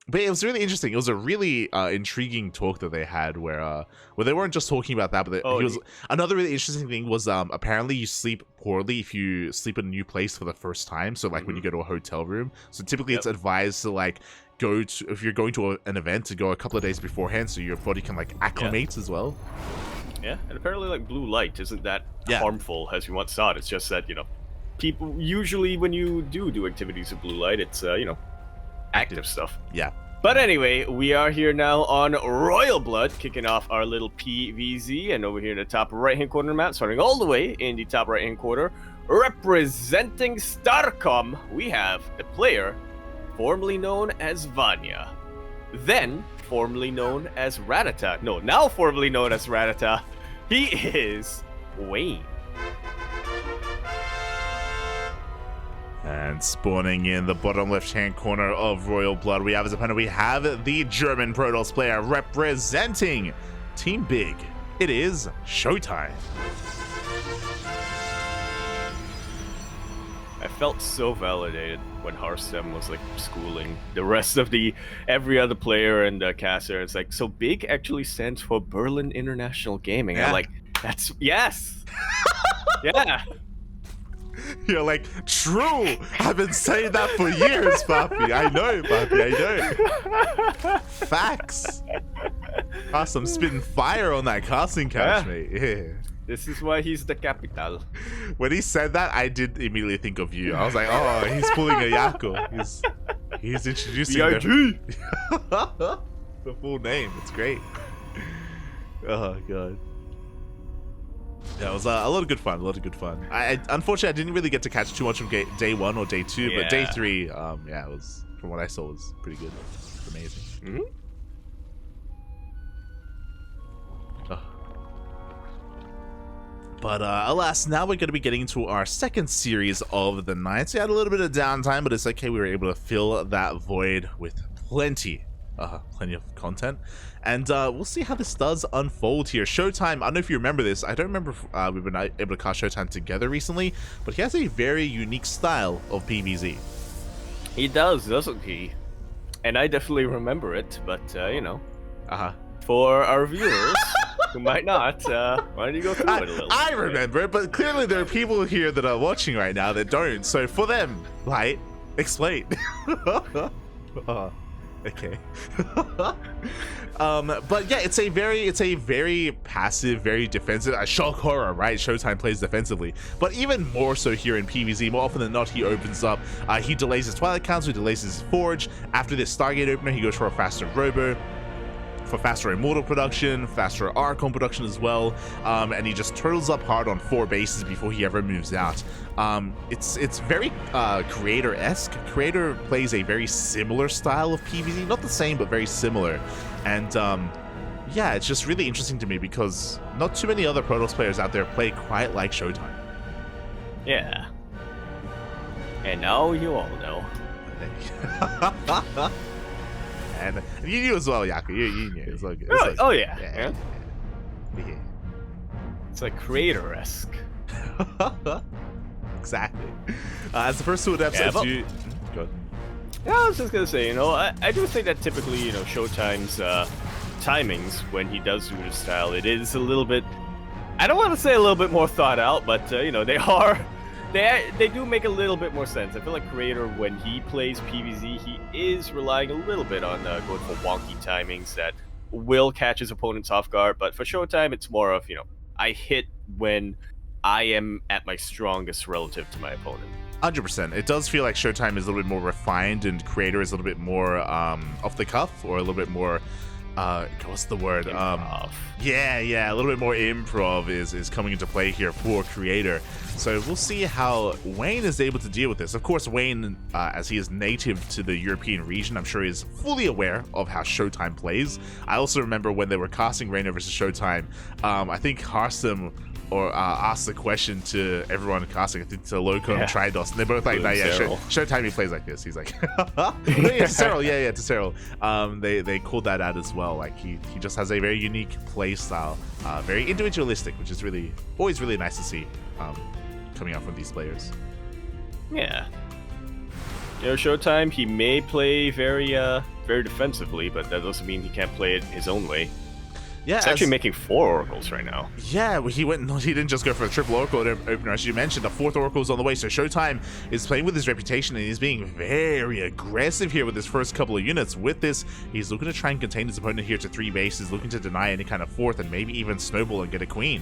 But it was really interesting. It was a really intriguing talk that they had where they weren't just talking about that, but another really interesting thing was apparently you sleep poorly if you sleep in a new place for the first time. So like when you go to a hotel room. So typically it's advised to like if you're going to an event, to go a couple of days beforehand so your body can like acclimate as well. Yeah, and apparently like blue light isn't that harmful as you once thought. It's just that, people usually when you do activities with blue light, it's active stuff. Yeah. But anyway, we are here now on Royal Blood, kicking off our little PvZ, and over here in the top right-hand corner of the map, starting all the way in the top right-hand corner, representing StarCom, we have the player formerly known as Vanya, then formerly known as Ratata. No, now formerly known as Ratata. He is Wayne. And spawning in the bottom left-hand corner of Royal Blood, we have as opponent, we have the German Protoss player representing Team Big. It is ShoWTimE. I felt so validated when Hearthstone was like schooling the rest of every other player and caster. It's like, so Big actually stands for Berlin International Gaming. Yeah. I'm like, that's yes. Yeah. You're like, true. I've been saying that for years, Papi. I know, Papi. I know. Facts. I'm spitting fire on that casting couch, mate. Yeah. This is why he's the capital. When he said that, I did immediately think of you. I was like, oh, he's pulling a Yako. He's introducing the full name. It's great. Oh, God. Yeah, it was a lot of good fun. Unfortunately, I didn't really get to catch too much of day 1 or day 2, but day 3, it was, from what I saw, was pretty good. It was amazing. Mm-hmm. But alas, now we're going to be getting into our second series of the night. We had a little bit of downtime, but it's okay. We were able to fill that void with plenty of content. And we'll see how this does unfold here. ShoWTimE, I don't know if you remember this. I don't remember if we've been able to cast ShoWTimE together recently, but he has a very unique style of PvZ. He does, doesn't he? And I definitely remember it, but, for our viewers who might not, why don't you go through it a little? I remember it, but clearly there are people here that are watching right now that don't. So for them, Light, explain. Okay. But yeah, it's a very passive, very defensive, a shock horror, right? ShoWTimE plays defensively, but even more so here in PvZ. More often than not, he opens up, he delays his Twilight Council, he delays his Forge. After this Stargate opener, he goes for a faster Robo, for faster Immortal production, faster Archon production as well, and he just turtles up hard on 4 bases before he ever moves out. It's very Creator-esque. Creator plays a very similar style of PvZ, not the same, but very similar. And yeah, it's just really interesting to me because not too many other Protoss players out there play quite like ShoWTimE. Yeah. And now you all know. And you knew as well, Yaku. You knew. It's like, oh yeah. It's like Creator-esque. Exactly. As the first 2 episodes, go ahead. Yeah, I was just gonna say, I do think that typically, ShoWTimE's timings when he does do his style, it is a little bit, I don't want to say a little bit more thought out, but they do make a little bit more sense. I feel like Creator, when he plays PvZ, he is relying a little bit on going for wonky timings that will catch his opponents off guard. But for ShoWTimE, it's more of, I hit when I am at my strongest relative to my opponent. 100%. It does feel like ShoWTimE is a little bit more refined and Creator is a little bit more off the cuff, or a little bit more what's the word? Improv. Yeah, a little bit more improv is coming into play here for Creator. So we'll see how Wayne is able to deal with this. Of course, Wayne, as he is native to the European region, I'm sure he's fully aware of how ShoWTimE plays. I also remember when they were casting Reigner versus ShoWTimE, I think Hearthstone asked the question to everyone casting, I think to Loco and Tridos, and they're both like, ShoWTimE he plays like this. He's like, to Cyril. They called that out as well. Like he just has a very unique play style, very individualistic, which is always really nice to see coming out from these players. Yeah. You know, ShoWTimE, he may play very defensively, but that doesn't mean he can't play it his own way. Yeah, He's actually making 4 oracles right now. Yeah, he didn't just go for a triple oracle opener, as you mentioned. The 4th oracle is on the way, so ShoWTimE is playing with his reputation, and he's being very aggressive here with his first couple of units. With this, he's looking to try and contain his opponent here to 3 bases, looking to deny any kind of 4th, and maybe even snowball and get a queen.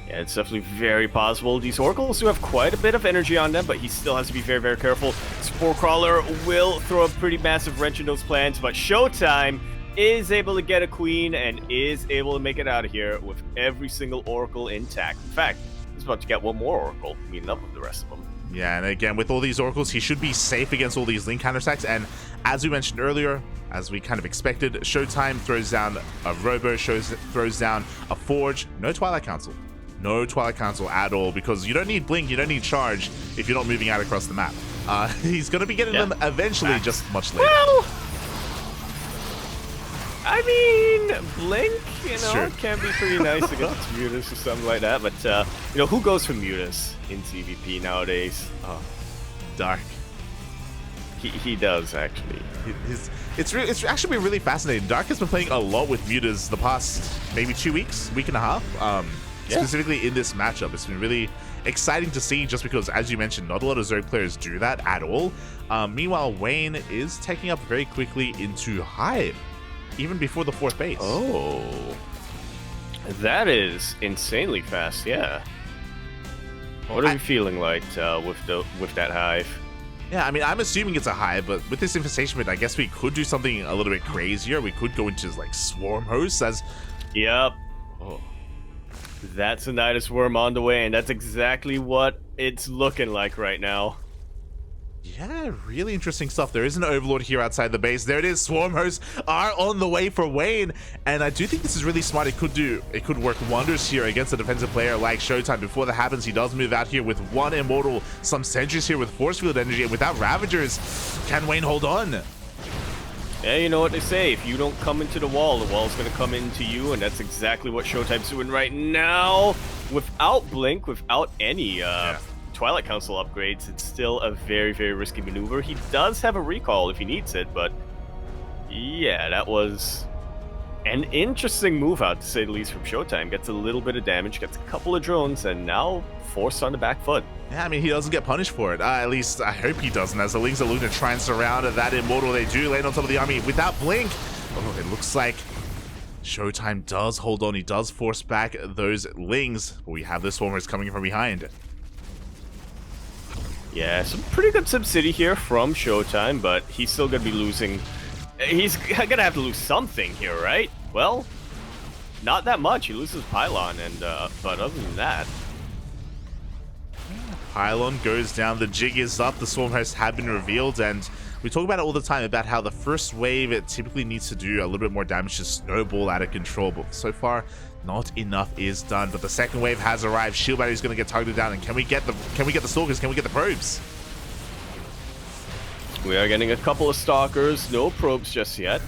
Yeah, it's definitely very possible. These oracles do have quite a bit of energy on them, but he still has to be very, very careful. Spore Crawler will throw a pretty massive wrench in those plans, but ShoWTimE is able to get a queen and is able to make it out of here with every single oracle intact. In fact, he's about to get one more oracle, meeting up with the rest of them. Yeah, and again, with all these oracles, he should be safe against all these link counterattacks. And as we mentioned earlier, as we kind of expected, ShoWTimE throws down a Robo, throws down a Forge, no Twilight Council. No Twilight Council at all, because you don't need Blink, you don't need Charge if you're not moving out across the map. He's going to be getting them eventually, just much later. Well, I mean, Blink, you know, Sure. can be pretty nice against Mutus or something like that, but, you know, who goes for Mutus in CVP nowadays? Oh, Dark. he does, actually. It's actually been really fascinating. Dark has been playing a lot with Mutas the past maybe 2 weeks, week and a half. Specifically in this matchup, it's been really exciting to see, just because, as you mentioned, not a lot of Zerg players do that at all. Meanwhile, Wayne is taking up very quickly into Hive, even before the 4th base. Oh, that is insanely fast. Yeah. What are we feeling like with that Hive? Yeah, I mean, I'm assuming it's a Hive, but with this infestation bit, I guess we could do something a little bit crazier. We could go into like swarm hosts as. Yep. Oh. That's a Nidus Worm on the way, and that's exactly what it's looking like right now. Yeah, really interesting stuff. There is an Overlord here outside the base. There it is. Swarm hosts are on the way for Wayne, and I do think this is really smart. It could work wonders here against a defensive player like ShoWTimE. Before that happens, he does move out here with 1 Immortal, some Sentries here with Force Field Energy, and without Ravagers, can Wayne hold on? Yeah, you know what they say, if you don't come into the wall's going to come into you, and that's exactly what ShoWTimE's doing right now. Without Blink, without any Twilight Council upgrades, it's still a very, very risky maneuver. He does have a recall if he needs it, but yeah, that was an interesting move out, to say the least, from ShoWTimE. Gets a little bit of damage, gets a couple of drones, and now forced on the back foot. Yeah, I mean, he doesn't get punished for it. At least I hope he doesn't, as the Lings are looking to try and surround that Immortal. They do land on top of the army without Blink. Oh, it looks like ShoWTimE does hold on. He does force back those Lings, but we have the Swarmers coming from behind. Yeah, some pretty good SimCity here from ShoWTimE, but he's still going to be losing. He's going to have to lose something here, right? Well, not that much. He loses Pylon, and but other than that, Pylon goes down, the jig is up, the Swarm hosts have been revealed, and we talk about it all the time about how the first wave, it typically needs to do a little bit more damage to snowball out of control, but so far not enough is done. But the second wave has arrived. Shield Battery is going to get targeted down, and can we get the Stalkers? Can we get the probes? we are getting a couple of Stalkers, no probes just yet.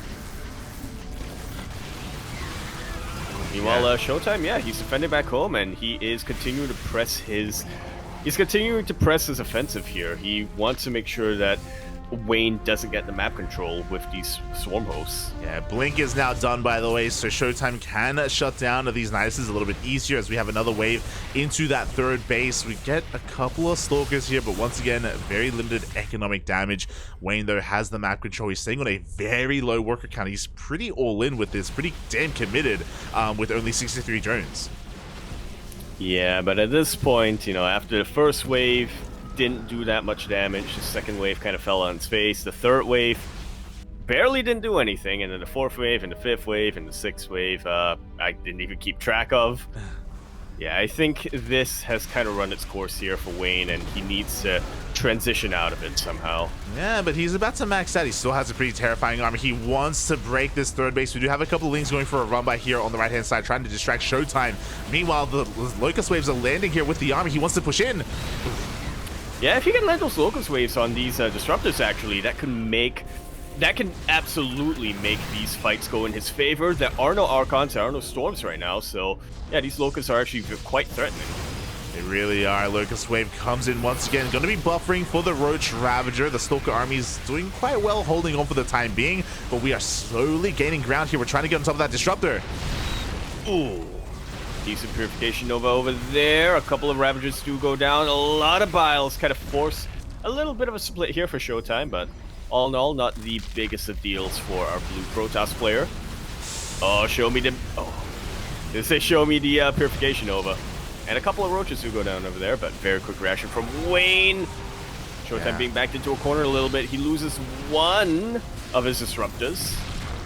Meanwhile, ShoWTimE, yeah, he's defending back home, and he is continuing to press his. He's continuing to press his offensive here. He wants to make sure that Wayne doesn't get the map control with these swarm hosts. Yeah, Blink is now done, by the way, so ShoWTimE can shut down these Niduses a little bit easier as we have another wave into that 3rd base. We get a couple of Stalkers here, but once again, very limited economic damage. Wayne, though, has the map control. He's staying on a very low worker count. He's pretty all in with this, pretty damn committed with only 63 drones. Yeah, but at this point, you know, after the first wave didn't do that much damage, the second wave kind of fell on its face, the 3rd wave barely didn't do anything, and then the 4th wave and the 5th wave and the 6th wave I didn't even keep track of. Yeah, I think this has kind of run its course here for Wayne, and he needs to transition out of it somehow. Yeah, but he's about to max out. He still has a pretty terrifying armor. He wants to break this 3rd base. We do have a couple of Lings going for a run by here on the right-hand side, trying to distract ShoWTimE. Meanwhile, the Locust Waves are landing here with the army. He wants to push in. Yeah, if you can land those Locust Waves on these Disruptors, actually, that can absolutely make these fights go in his favor. There are no Archons, there are no Storms right now, so yeah, these Locusts are actually quite threatening. They really are. Locust Wave comes in once again. Going to be buffering for the Roach Ravager. The Stalker army is doing quite well, holding on for the time being. But we are slowly gaining ground here. We're trying to get on top of that Disruptor. Ooh. Decent Purification Nova over there. A couple of Ravagers do go down. A lot of Biles kind of force a little bit of a split here for ShoWTimE. But all in all, not the biggest of deals for our blue Protoss player. Oh, show me the... Oh. They say show me the Purification Nova. And a couple of Roaches do go down over there, but very quick reaction from Wayne. ShoWTimE being backed into a corner a little bit. He loses one of his Disruptors.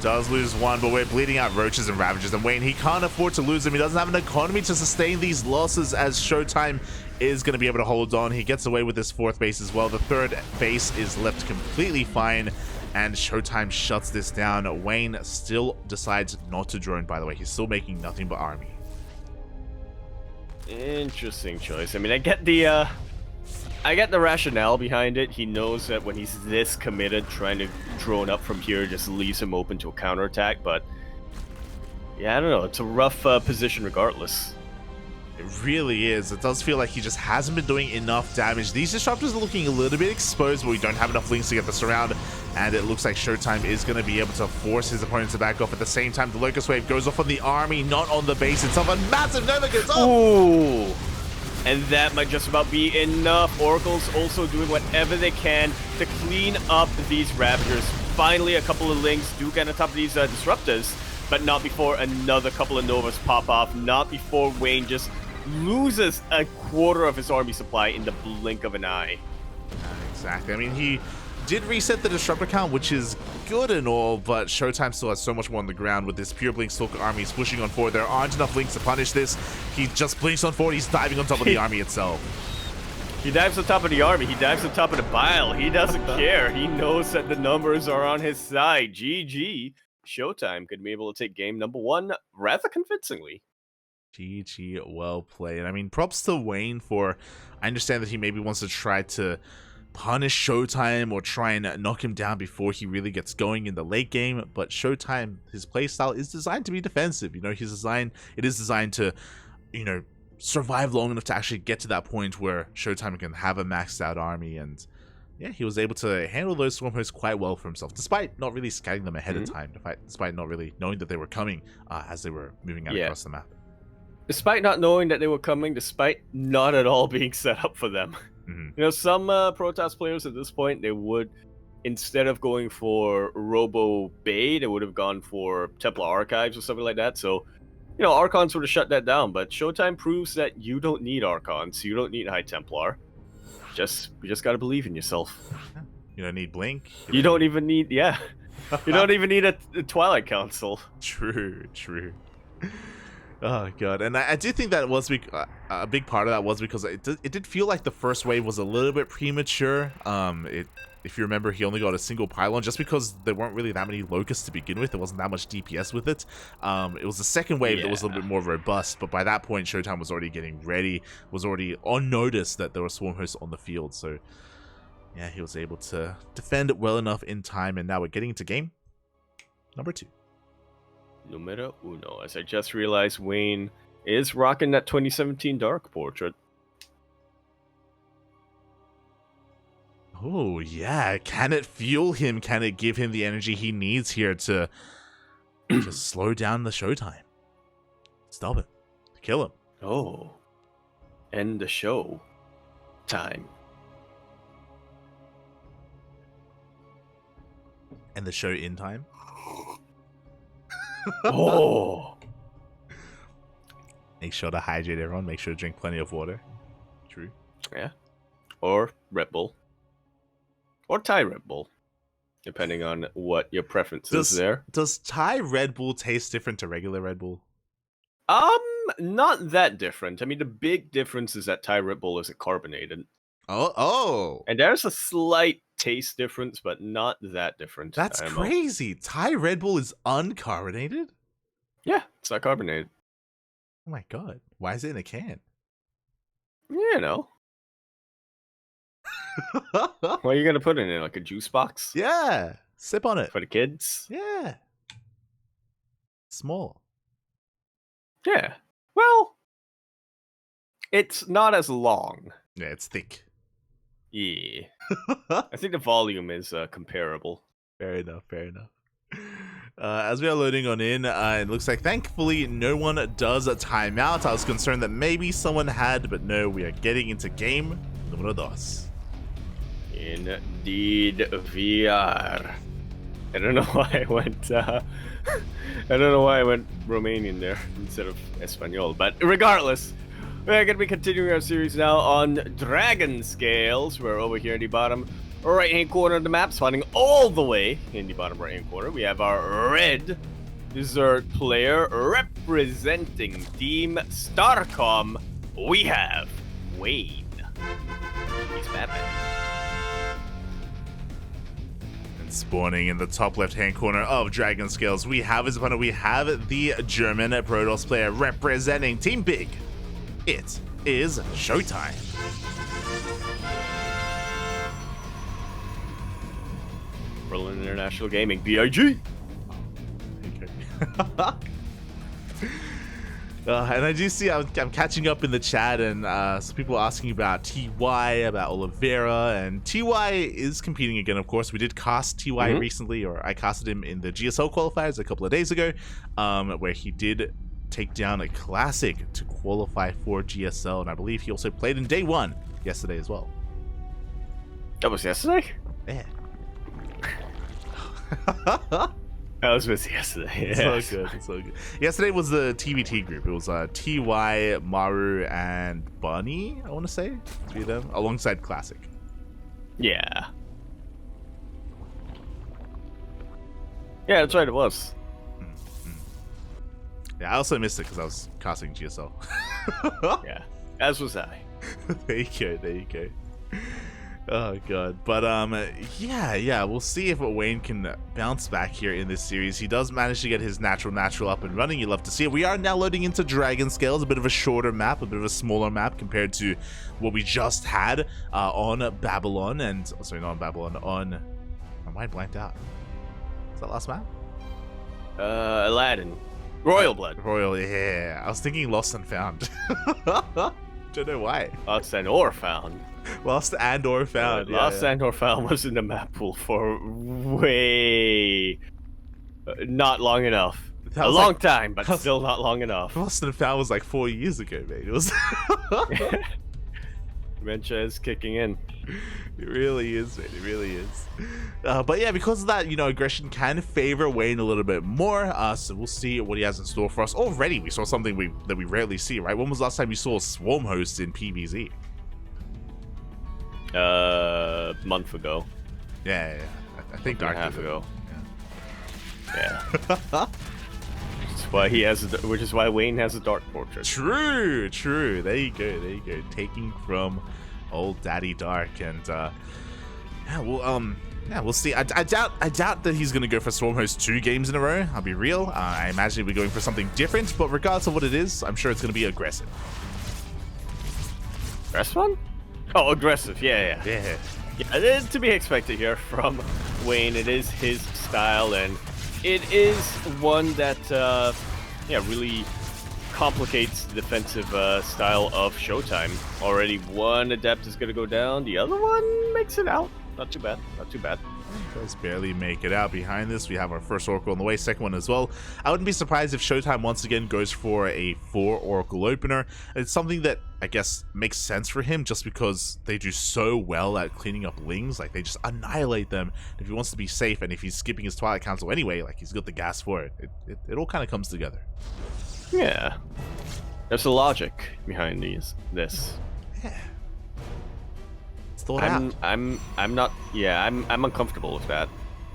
Does lose one, but we're bleeding out Roaches and Ravagers. And Wayne, he can't afford to lose them. He doesn't have an economy to sustain these losses, as ShoWTimE is going to be able to hold on. He gets away with this 4th base as well. The 3rd base is left completely fine, and ShoWTimE shuts this down. Wayne still decides not to drone, by the way. He's still making nothing but army. Interesting choice. I mean, I get the rationale behind it. He knows that when he's this committed, trying to drone up from here just leaves him open to a counterattack, but yeah, I don't know. It's a rough position regardless. It really is. It does feel like he just hasn't been doing enough damage. These Disruptors are looking a little bit exposed, but we don't have enough links to get this around, and it looks like ShoWTimE is going to be able to force his opponents to back off. At the same time, the Locust Wave goes off on the army, not on the base itself. A massive Nova gets off! Ooh! And that might just about be enough. Oracle's also doing whatever they can to clean up these Ravagers. Finally, a couple of links do get on top of these Disruptors, but not before another couple of Novas pop off. Not before Wayne just loses a quarter of his army supply in the blink of an eye. Exactly. I mean, he did reset the Disruptor count, which is good and all, but ShoWTimE still has so much more on the ground with this Pure Blink Stalker army. He's pushing on forward. There aren't enough links to punish this. He just blinks on forward. He's diving on top of the army itself. He dives on top of the army. He dives on top of the Bile. He doesn't care. He knows that the numbers are on his side. GG. ShoWTimE could be able to take game number 1 rather convincingly. GG, well played. I mean, props to Wayne for... I understand that he maybe wants to try to punish ShoWTimE or try and knock him down before he really gets going in the late game, but ShoWTimE, his playstyle is designed to be defensive. You know, it is designed to, you know, survive long enough to actually get to that point where ShoWTimE can have a maxed out army, and yeah, he was able to handle those Swarm Hosts quite well for himself, despite not really scouting them ahead of time, despite not really knowing that they were coming as they were moving out across the map. Despite not knowing that they were coming, despite not at all being set up for them. You know, some Protoss players at this point, they would, instead of going for Robo Bay, they would have gone for Templar Archives or something like that. So, you know, Archons would have shut that down. But ShoWTimE proves that you don't need Archons. You don't need High Templar. You just got to believe in yourself. You don't need Blink. You don't even need, you don't even need a Twilight Council. True. Oh god, and I do think that was a big part of that was because it did feel like the first wave was a little bit premature. If you remember, he only got a single pylon just because there weren't really that many locusts to begin with. There wasn't that much DPS with it. It was the second wave that was a little bit more robust, but by that point, ShoWTimE was already getting ready, was already on notice that there were Swarm Hosts on the field. So yeah, he was able to defend it well enough in time, and now we're getting into game number 2. Numero uno. As I just realized, Wayne is rocking that 2017 Dark Portrait. Oh, yeah. Can it fuel him? Can it give him the energy he needs here to just slow down the ShoWTimE? Stop it. Kill him. Oh. End the show. Time. End the show in time? Oh. Make sure to hydrate, everyone. Make sure to drink plenty of water. True. Yeah. Or Red Bull. Or Thai Red Bull. Depending on what your preference is there. Does Thai Red Bull taste different to regular Red Bull? Not that different. I mean, the big difference is that Thai Red Bull isn't carbonated. Oh. And there's a slight taste difference, but not that different. That's crazy. Thai Red Bull is uncarbonated? Yeah, it's not carbonated. Oh my god. Why is it in a can? You know. What are you going to put in it? Like a juice box? Yeah. Sip on it. For the kids? Yeah. Small. Yeah. Well, It's not as long. Yeah, it's thick. Yeah. I think the volume is comparable. Fair enough, fair enough. As we are loading on in, it looks like thankfully no one does a timeout. I was concerned that maybe someone had, but no, we are getting into game número 2. Indeed, we are. I don't know why I went. I don't know why I went Romanian there instead of Espanol. But regardless, we're gonna be continuing our series now on Dragon Scales. We're over here in the bottom right-hand corner of the map, spawning all the way in the bottom right-hand corner. We have our red dessert player representing Team StarCom. We have Wayne. He's Batman. And spawning in the top left-hand corner of Dragon Scales, we have his opponent. We have the German Protoss player representing Team Big. It is ShoWTimE. Berlin International Gaming, BIG. Okay. And I do see I'm catching up in the chat, and some people asking about TY, about Oliveira, and TY is competing again, of course. We did cast TY recently, or I casted him in the GSL qualifiers a couple of days ago, where he did take down a classic to qualify for GSL, and I believe he also played in day 1 yesterday as well. That was yesterday? Yeah. I was busy yesterday. It's so good. It's so good. Yesterday was the TBT group. It was TY, Maru, and Bunny, I want to say. 3 of them, alongside Classic. Yeah. Yeah, that's right, it was. Yeah, I also missed it because I was casting GSL. Yeah, as was I. There you go, there you go. Oh god, but yeah, we'll see if Wayne can bounce back here in this series. He does manage to get his natural up and running. You love to see it. We are now loading into Dragon Scales, a bit of a shorter map, a bit of a smaller map compared to what we just had on Babylon, and sorry, not on Babylon, on my mind blanked out. Is that last map? Aladdin. Royal Blood. Royal, yeah. I was thinking Lost and Found. Don't know why. Lost and or found. Lost and or found. Lost and or found was in the map pool for way not long enough. A long time, but still not long enough. Lost and Found was like 4 years ago, mate. It was. Dementia is kicking in. It really is, mate. It really is. But yeah, because of that, aggression can favor Wayne a little bit more. So we'll see what he has in store for us. Already, we saw something that we rarely see, right? When was the last time we saw a Swarm host in PvZ? Month ago. Yeah. I think a half Dark ago. Yeah. Which is why Wayne has a Dark Fortress. True. There you go. Taking from old Daddy Dark, and we'll see. I doubt that he's gonna go for Swarm Host 2 games in a row. I'll be real. I imagine he'll be going for something different, but regardless of what it is, I'm sure it's gonna be aggressive. Aggressive one? Oh, aggressive. Yeah. Yeah. Yeah, it is to be expected here from Wayne. It is his style, and it is one that really complicates the defensive style of ShoWTimE. Already one adept is going to go down. The other one makes it out. Not too bad. Does barely make it out. Behind this, we have our first Oracle on the way, second one as well. I wouldn't be surprised if ShoWTimE once again goes for a 4 Oracle opener. It's something that I guess makes sense for him just because they do so well at cleaning up Lings. Like, they just annihilate them. If he wants to be safe, and if he's skipping his Twilight Council anyway, like, he's got the gas for it. It all kind of comes together. Yeah. There's a logic behind this. Yeah. I'm uncomfortable with that.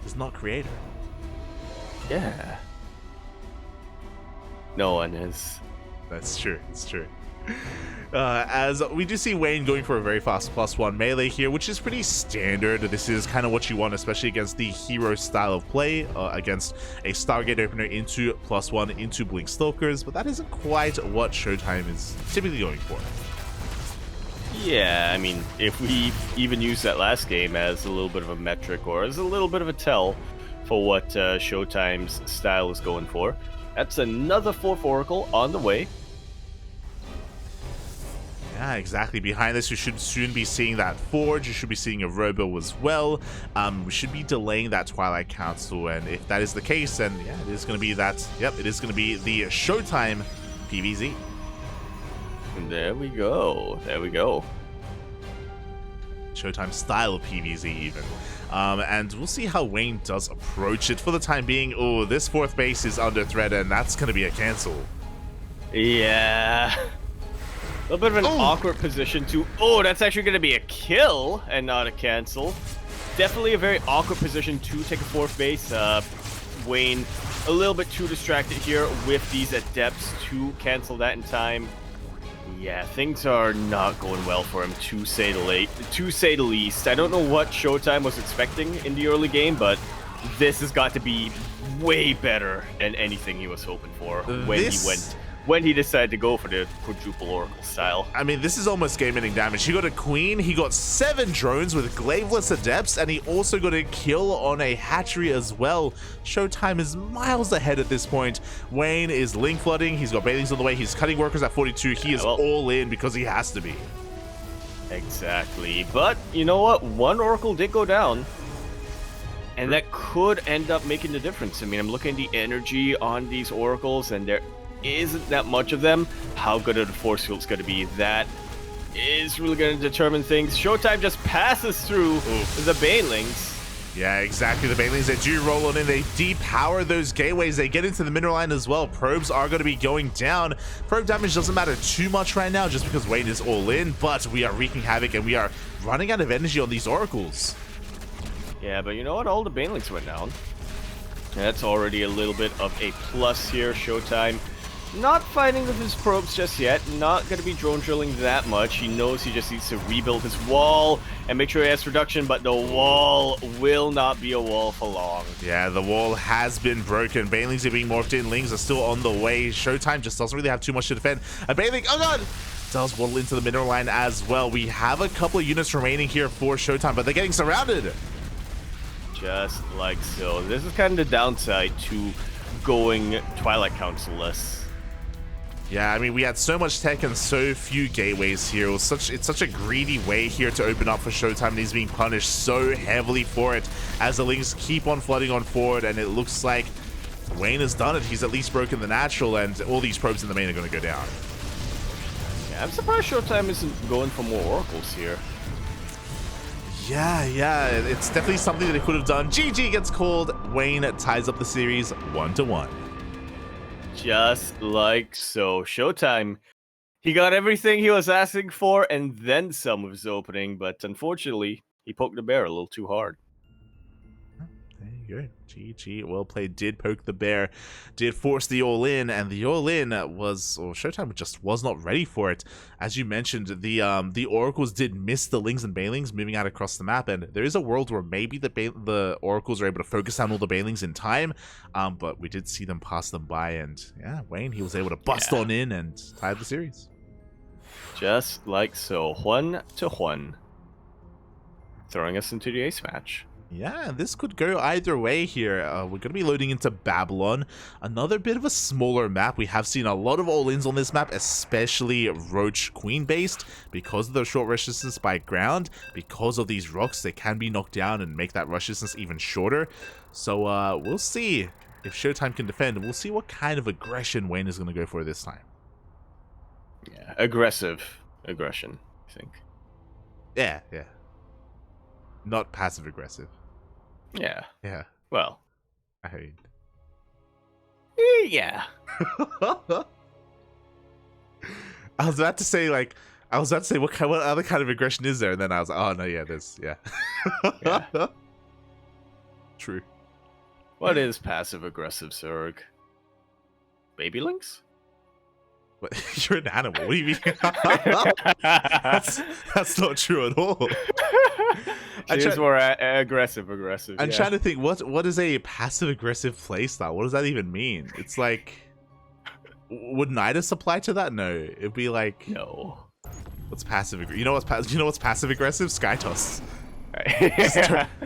It's not creator. Yeah. No one is. That's true. It's true. As we do see Wayne going for a very fast +1 melee here, which is pretty standard. This is kind of what you want, especially against the hero style of play, against a Stargate opener into +1 into Blink Stalkers, but that isn't quite what ShoWTimE is typically going for. Yeah, I mean, if we even use that last game as a little bit of a metric or as a little bit of a tell for what ShoWTimE's style is going for, that's another 4th Oracle on the way. Yeah, exactly. Behind this, we should soon be seeing that Forge. You should be seeing a Robo as well. We should be delaying that Twilight Council, and if that is the case, then yeah, it is going to be that. Yep, it is going to be the ShoWTimE PvZ. There we go. There we go. ShoWTimE style PvZ even. And we'll see how Wayne does approach it. For the time being, oh, this fourth base is under threat, and that's going to be a cancel. Yeah. A little bit of an awkward position to... Oh, that's actually going to be a kill and not a cancel. Definitely a very awkward position to take a fourth base. Wayne a little bit too distracted here with these adepts to cancel that in time. Yeah, things are not going well for him, to say the least. I don't know what ShoWTimE was expecting in the early game, but this has got to be way better than anything he was hoping for when he decided to go for the quadruple Oracle style. I mean, this is almost game-ending damage. He got a Queen, he got 7 drones with Glaveless Adepts, and he also got a kill on a hatchery as well. ShoWTimE is miles ahead at this point. Wayne is link flooding, he's got Banelings on the way, he's cutting workers at 42. He is all in because he has to be. Exactly, but you know what? One Oracle did go down, and that could end up making the difference. I mean, I'm looking at the energy on these Oracles, and there isn't that much of them. How good are the force field's going to be? That is really going to determine things. ShoWTimE just passes through the Banelings. Yeah, exactly. The Banelings, they do roll on in. They depower those gateways. They get into the mineral line as well. Probes are going to be going down. Probe damage doesn't matter too much right now just because Wayne is all in, but we are wreaking havoc and we are running out of energy on these Oracles. Yeah, but you know what? All the Banelings went down. That's already a little bit of a plus here. ShoWTimE not fighting with his probes just yet, not going to be drone drilling that much. He knows he just needs to rebuild his wall and make sure he has reduction, but the wall will not be a wall for long. Yeah, the wall has been broken. Banelings are being morphed in, Lings are still on the way. ShoWTimE just doesn't really have too much to defend. A Baneling, oh god, does waddle into the mineral line as well. We have a couple of units remaining here for ShoWTimE, but they're getting surrounded. Just like so. This is kind of the downside to going Twilight Council-less. Yeah, I mean, we had so much tech and so few gateways here. It's such a greedy way here to open up for ShoWTimE, and he's being punished so heavily for it as the Lings keep on flooding on forward, and it looks like Wayne has done it. He's at least broken the natural, and all these probes in the main are going to go down. Yeah, I'm surprised ShoWTimE isn't going for more Oracles here. Yeah, it's definitely something that he could have done. GG gets called. Wayne ties up the series 1-1. Just like so. ShoWTimE, he got everything he was asking for and then some with his opening, but unfortunately, he poked the bear a little too hard. There you go. GG. Well played. Did poke the bear. Did force the all-in, and the all-in was... Or ShoWTimE just was not ready for it. As you mentioned, the Oracles did miss the Lings and Banelings moving out across the map, and there is a world where maybe the Oracles are able to focus on all the Banelings in time, but we did see them pass them by, and yeah, Wayne, he was able to bust on in and tie the series. Just like so. 1-1. Throwing us into the ace match. Yeah, this could go either way here. We're going to be loading into Babylon, another bit of a smaller map. We have seen a lot of all-ins on this map, especially Roach Queen based, because of the short rush distance by ground. Because of these rocks, they can be knocked down and make that rush distance even shorter. So we'll see if ShoWTimE can defend, and we'll see what kind of aggression Wayne is going to go for this time. Yeah, aggressive aggression, I think. Yeah. Not passive aggressive. Yeah. Yeah. Well. I mean. Yeah. I was about to say what other kind of aggression is there, and then I was like, oh no, yeah, there's Yeah. True. What is passive aggressive, Zerg? Baby links? What? You're an animal. What do you mean? that's not true at all. She's more aggressive. I'm trying to think, what is a passive aggressive playstyle? What does that even mean? It's like, would Nidus apply to that? No, it'd be like, no. What's passive aggressive? You know what's passive aggressive? Sky toss. Right.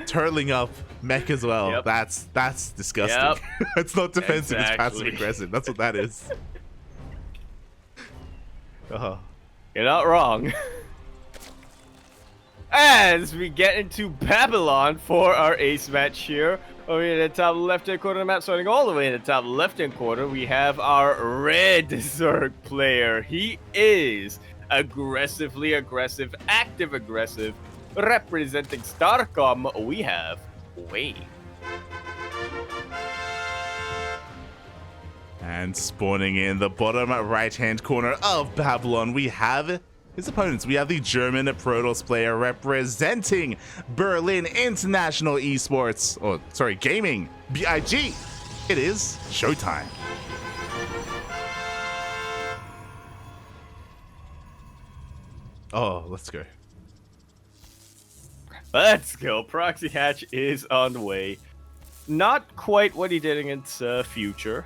Turtling up mech as well. Yep. That's disgusting. Yep. It's not defensive. Exactly. It's passive aggressive. That's what that is. You're not wrong. As we get into Babylon for our ace match here. Over in the top left-hand corner of the map, starting all the way in the top left-hand corner, we have our red Zerg player. He is aggressively aggressive, active aggressive. Representing StarCom, we have Wayne. And spawning in the bottom right-hand corner of Babylon, we have his opponents. We have the German Protoss player representing Berlin International Esports, or sorry, Gaming, BIG. It is ShoWTimE. Oh, let's go. Let's go. Proxy Hatch is on the way. Not quite what he did against Future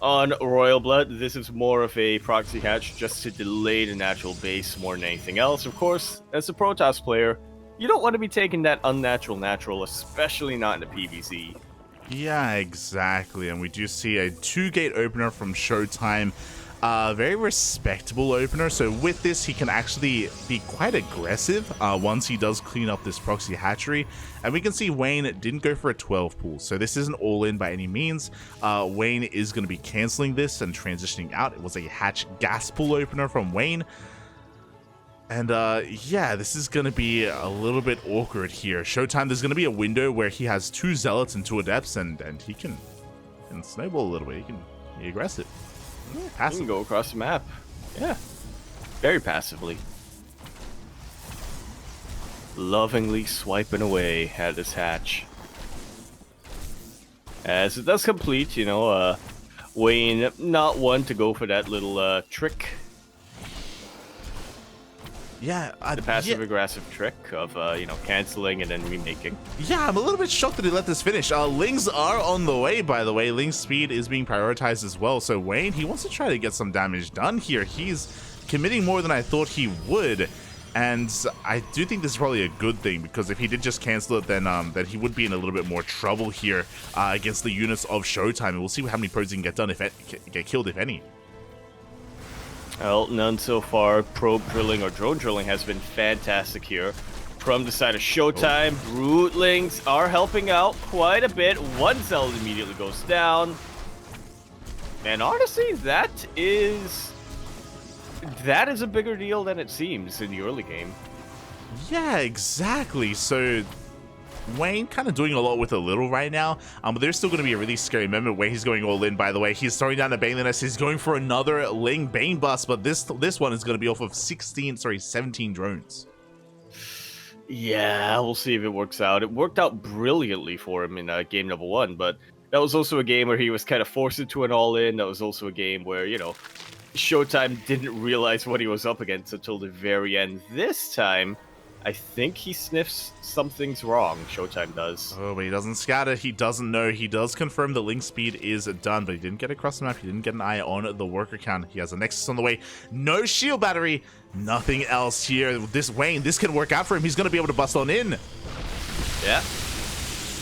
on Royal Blood. This is more of a proxy hatch just to delay the natural base more than anything else. Of course, as a Protoss player, you don't want to be taking that unnatural natural, especially not in the PvZ. Yeah, exactly. And we do see a 2-gate opener from ShoWTimE. Very respectable opener. So with this, he can actually be quite aggressive once he does clean up this proxy hatchery. And we can see Wayne didn't go for a 12 pool. So this isn't all in by any means. Wayne is going to be canceling this and transitioning out. It was a hatch gas pool opener from Wayne. And yeah, this is going to be a little bit awkward here. ShoWTimE, there's going to be a window where he has 2 zealots and 2 adepts, and he can snowball a little bit. He can be aggressive. Yeah, you can go across the map. Yeah. Very passively. Lovingly swiping away at this hatch. As it does complete, you know, Wayne not one to go for that little trick. Yeah, the passive-aggressive trick of, you know, canceling and then remaking. Yeah, I'm a little bit shocked that he let this finish. Lings are on the way, by the way. Ling's speed is being prioritized as well. So Wayne, he wants to try to get some damage done here. He's committing more than I thought he would. And I do think this is probably a good thing, because if he did just cancel it, then he would be in a little bit more trouble here against the units of ShoWTimE. And we'll see how many probes he can get done, get killed, if any. Well, none so far. Probe drilling or drone drilling has been fantastic here. From the side of ShoWTimE, Brootlings are helping out quite a bit. One zealot immediately goes down. And honestly, that is a bigger deal than it seems in the early game. Yeah, exactly. So Wayne kind of doing a lot with a little right now, but there's still going to be a really scary moment where he's going all in. By the way, he's throwing down a Baneling Nest. He's going for another Ling Bane bust, but this one is going to be off of 17 drones. Yeah, we'll see if it works out. It worked out brilliantly for him in game number 1, but that was also a game where he was kind of forced into an all-in. That was also a game where, you know, ShoWTimE didn't realize what he was up against until the very end. This time, I think he sniffs something's wrong. ShoWTimE does. Oh, but he doesn't scatter. He doesn't know. He does confirm the link speed is done, but he didn't get across the map. He didn't get an eye on the worker count. He has a Nexus on the way. No shield battery. Nothing else here. This Wayne, this can work out for him. He's going to be able to bust on in. Yeah.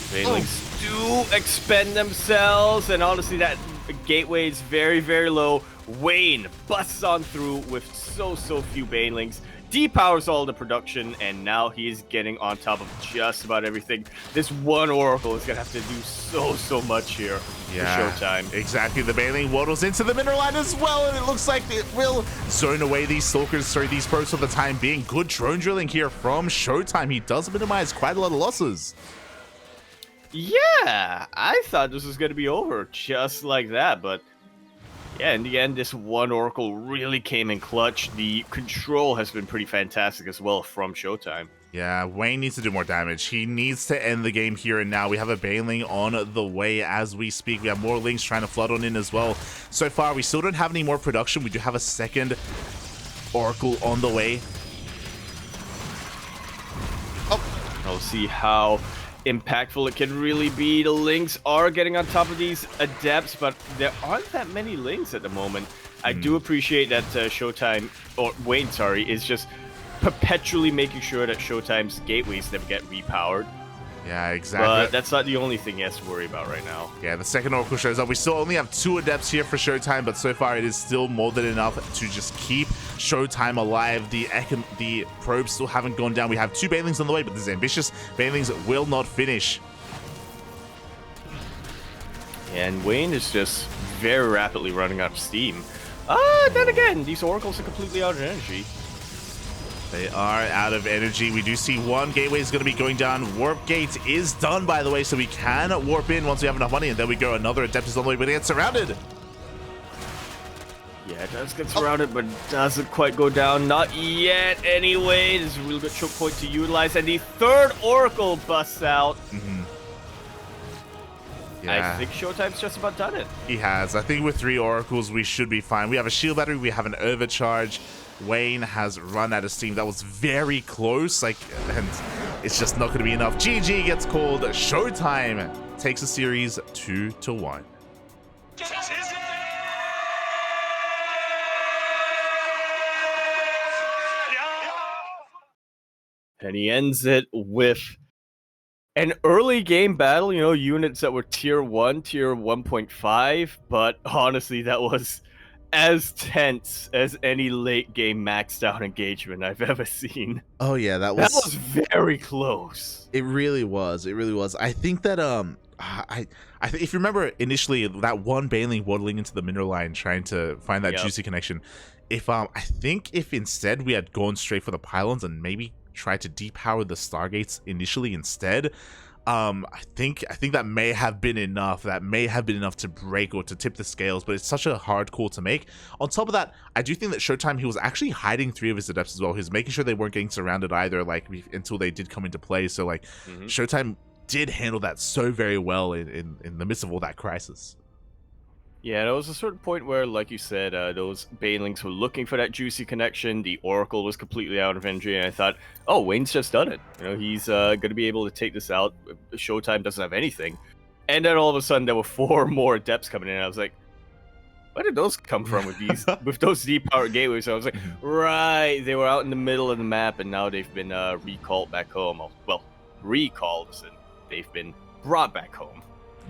Banelings do expend themselves, and honestly, that gateway is very, very low. Wayne busts on through with so few Banelings. Depowers all the production, and now he is getting on top of just about everything. This one Oracle is going to have to do so much here for ShoWTimE. Exactly. The Baneling waddles into the mineral line as well, and it looks like it will zone away these Stalkers, these probes for the time being. Good drone drilling here from ShoWTimE. He does minimize quite a lot of losses. Yeah, I thought this was going to be over just like that, but yeah, in the end, this one Oracle really came in clutch. The control has been pretty fantastic as well from ShoWTimE. Yeah, Wayne needs to do more damage. He needs to end the game here and now. We have a Baneling on the way as we speak. We have more Lings trying to flood on in as well. So far, we still don't have any more production. We do have a second Oracle on the way. Oh, I'll see how impactful it can really be. The Lings are getting on top of these Adepts, but there aren't that many Lings at the moment. I do appreciate that ShoWTimE, or Wayne, sorry, is just perpetually making sure that ShoWTimE's gateways never get repowered. Yeah, exactly. But that's not the only thing he has to worry about right now. Yeah, the second Oracle shows up. We still only have 2 Adepts here for ShoWTimE, but so far it is still more than enough to just keep ShoWTimE alive. The probes still haven't gone down. We have 2 Banelings on the way, but these ambitious Banelings will not finish. And Wayne is just very rapidly running out of steam. Then again, these Oracles are completely out of energy. They are out of energy. We do see 1 gateway is going to be going down. Warp gate is done, by the way, so we can warp in once we have enough money, and then we go. Another Adept is on the way, but they get surrounded. Yeah, it does get surrounded, but doesn't quite go down. Not yet, anyway. There's a real good choke point to utilize, and the 3rd Oracle busts out. Yeah. I think ShoWTimE's just about done it. He has. I think with 3 Oracles, we should be fine. We have a shield battery. We have an overcharge. Wayne has run out of steam. That was very close, and it's just not going to be enough. GG gets called. ShoWTimE takes the series 2-1. And he ends it with an early game battle, units that were tier 1, tier 1.5, but honestly, that was as tense as any late game maxed out engagement I've ever seen. Oh yeah, that was very close. It really was. It really was. I think that if you remember initially that 1 Baneling waddling into the mineral line trying to find that juicy connection, I think if instead we had gone straight for the pylons and maybe tried to depower the Stargates initially instead, I think that may have been enough. That may have been enough to break or to tip the scales, but it's such a hard call to make. On top of that, I do think that ShoWTimE, he was actually hiding 3 of his Adepts as well. He was making sure they weren't getting surrounded either, until they did come into play. So ShoWTimE did handle that so very well in the midst of all that crisis. Yeah, there was a certain point where, like you said, those Banelings were looking for that juicy connection. The Oracle was completely out of energy, and I thought, oh, Wayne's just done it. He's going to be able to take this out. ShoWTimE doesn't have anything. And then all of a sudden, there were 4 more Adepts coming in, and I was like, where did those come from with these with those deep-powered gateways? So I was like, right, they were out in the middle of the map, and now they've been recalled back home. Well, recalled, and they've been brought back home.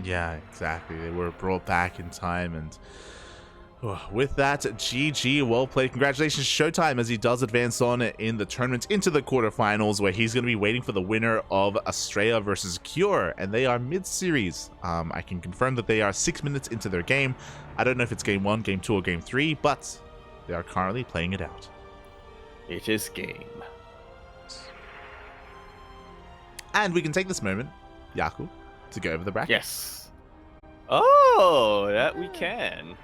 Yeah, exactly. They were brought back in time, and with that, GG, well played. Congratulations, ShoWTimE, as he does advance on in the tournament into the quarterfinals, where he's going to be waiting for the winner of Australia versus Cure, and they are mid-series. I can confirm that they are 6 minutes into their game. I don't know if it's game 1, game 2, or game 3, but they are currently playing it out. It is game. And we can take this moment, Yaku, to go over the bracket. Yes. Oh, that we can.